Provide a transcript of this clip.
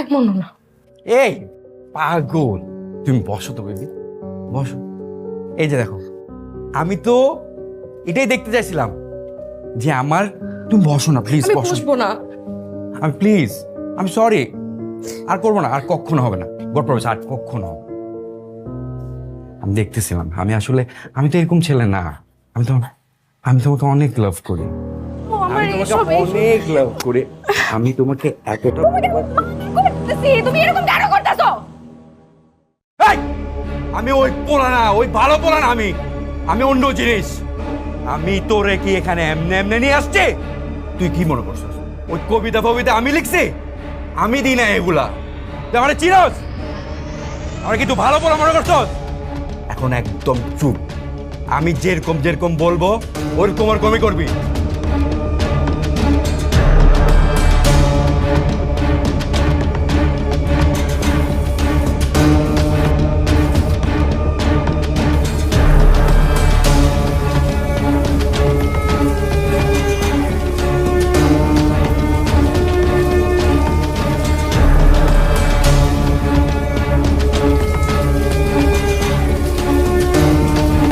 কেমন না? এই পাগল, তুমি বসো তো বেবি, বসো। এই যে দেখো, আমি তো এটাই দেখতে চাইছিলাম যে আমার, তুমি বসো না প্লিজ, আমি বসো। বসবো না। আমি প্লিজ, আমি সরি, আর করবো না, আর কখনো হবে না, গড প্রমিস, আর কখনো হবে না। আমি দেখতেছিলাম, আমি তো এরকম ছেলে না। আমি তোমাকে অনেক লাভ করি, ও আমার আমি তোমাকে এসব অনেক লাভ করি, আমি তোমাকে এতটা। তুমি এরকম কেন করতেছো? এই, আমি ওই পোলা না, ওই ভালো পোলা না, আমি অন্য জিনিস। আমি তোরে কি এখানে এমনি এমনি নিয়ে আসছে? তুই কি মনে করছিস ওই কবিতা ফবিতা আমি লিখছি? আমি দিই না এগুলা। তুই আমার চিনস? আমার কি তুই ভালো পোলা মনে করছস? এখন একদম চুপ, আমি যেরকম যেরকম বলবো ওরকম ওরকমই করবি।